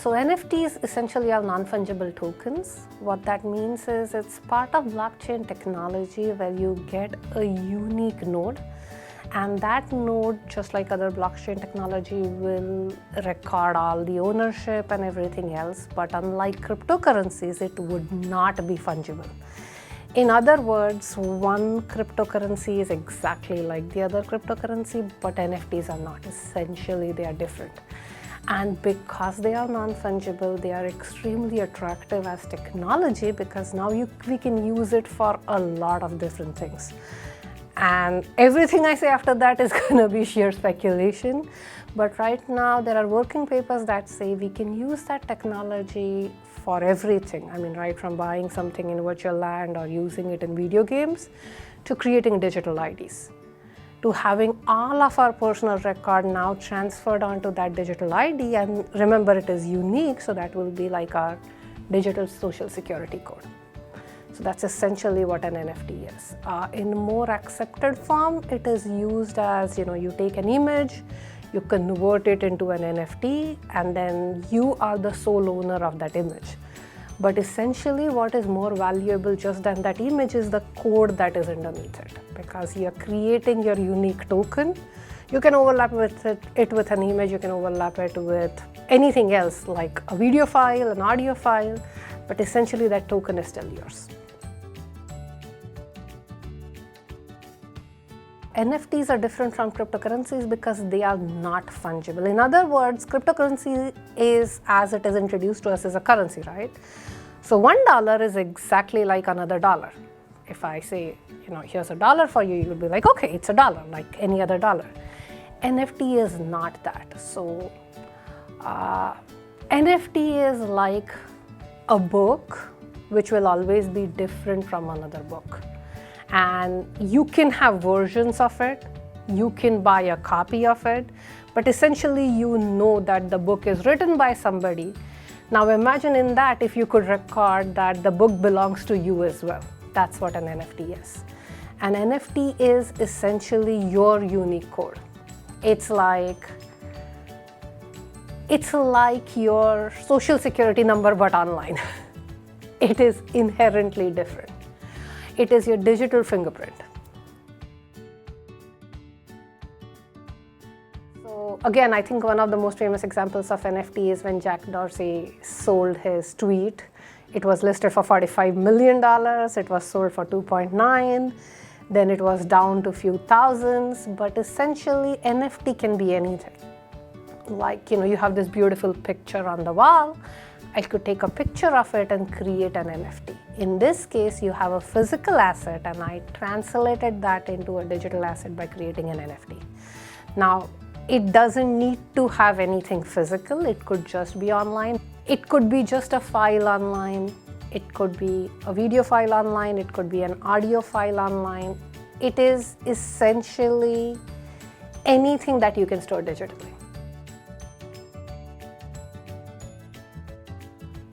So NFTs essentially are non-fungible tokens. What that means is it's part of blockchain technology where you get a unique node, and that node, just like other blockchain technology, will record all the ownership and everything else. But unlike cryptocurrencies, it would not be fungible. In other words, one cryptocurrency is exactly like the other cryptocurrency, but NFTs are not. Essentially, they are different. And because they are non-fungible, they are extremely attractive as technology because now we can use it for a lot of different things. And everything I say after that is going to be sheer speculation. But right now, there are working papers that say we can use that technology for everything. I mean, right from buying something in virtual land or using it in video games to creating digital IDs, to having all of our personal record now transferred onto that digital ID. And remember, it is unique, so that will be like our digital social security code. So that's essentially what an NFT is. In more accepted form, it is used as, you take an image, you convert it into an NFT, and then you are the sole owner of that image. But essentially, what is more valuable just than that image is the code that is underneath it, because you're creating your unique token. You can overlap it with an image, you can overlap it with anything else like a video file, an audio file, but essentially that token is still yours. NFTs are different from cryptocurrencies because they are not fungible. In other words, cryptocurrency is, as it is introduced to us, is a currency, right? So $1 is exactly like another dollar. If I say, here's a dollar for you, you will be like, okay, it's a dollar, like any other dollar. NFT is not that. So NFT is like a book, which will always be different from another book. And you can have versions of it, you can buy a copy of it, but essentially you know that the book is written by somebody. Now imagine in that if you could record that the book belongs to you as well. That's what an NFT is. An NFT is essentially your unique code. It's like your social security number but online. It is inherently different. It is your digital fingerprint. So again, I think one of the most famous examples of NFT is when Jack Dorsey sold his tweet. It was listed for $45 million. It was sold for 2.9. Then it was down to a few thousands. But essentially, NFT can be anything. Like, you have this beautiful picture on the wall. I could take a picture of it and create an NFT. In this case, you have a physical asset, and I translated that into a digital asset by creating an NFT. Now, it doesn't need to have anything physical. It could just be online. It could be just a file online. It could be a video file online. It could be an audio file online. It is essentially anything that you can store digitally.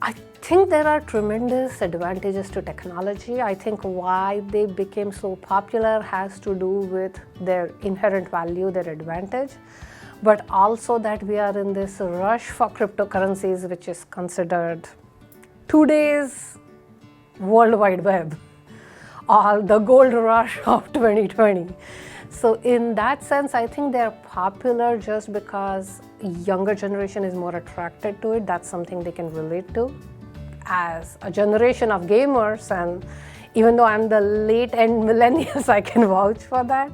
I think there are tremendous advantages to technology. I think why they became so popular has to do with their inherent value, their advantage, but also that we are in this rush for cryptocurrencies, which is considered today's World Wide Web, or the gold rush of 2020. So in that sense, I think they're popular just because younger generation is more attracted to it. That's something they can relate to. As a generation of gamers, and even though I'm the late-end millennials, I can vouch for that.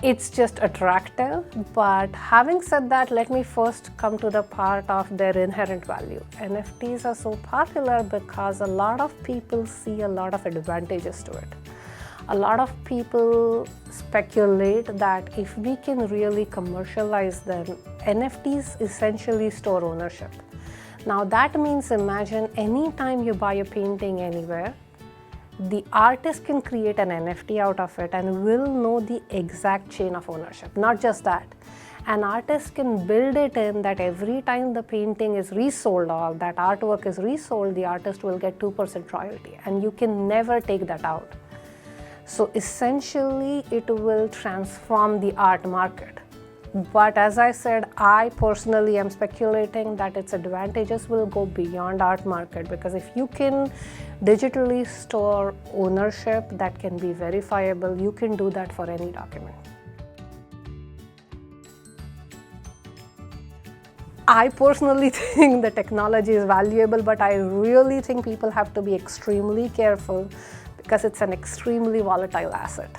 It's just attractive. But having said that, let me first come to the part of their inherent value. NFTs are so popular because a lot of people see a lot of advantages to it. A lot of people speculate that if we can really commercialize them, NFTs essentially store ownership. Now that means, imagine anytime you buy a painting anywhere, the artist can create an NFT out of it and will know the exact chain of ownership. Not just that, an artist can build it in that every time the painting is resold or that artwork is resold, the artist will get 2% royalty, and you can never take that out. So essentially, it will transform the art market. But as I said, I personally am speculating that its advantages will go beyond art market, because if you can digitally store ownership that can be verifiable, you can do that for any document. I personally think the technology is valuable, but I really think people have to be extremely careful because it's an extremely volatile asset.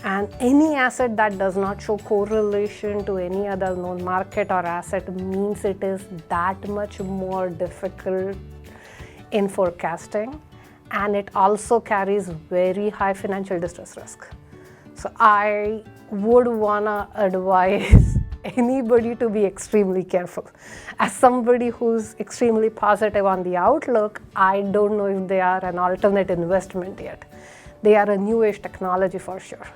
And any asset that does not show correlation to any other known market or asset means it is that much more difficult in forecasting, and it also carries very high financial distress risk. So I would wanna advise anybody to be extremely careful. As somebody who's extremely positive on the outlook, I don't know if they are an alternate investment yet. They are a new age technology for sure.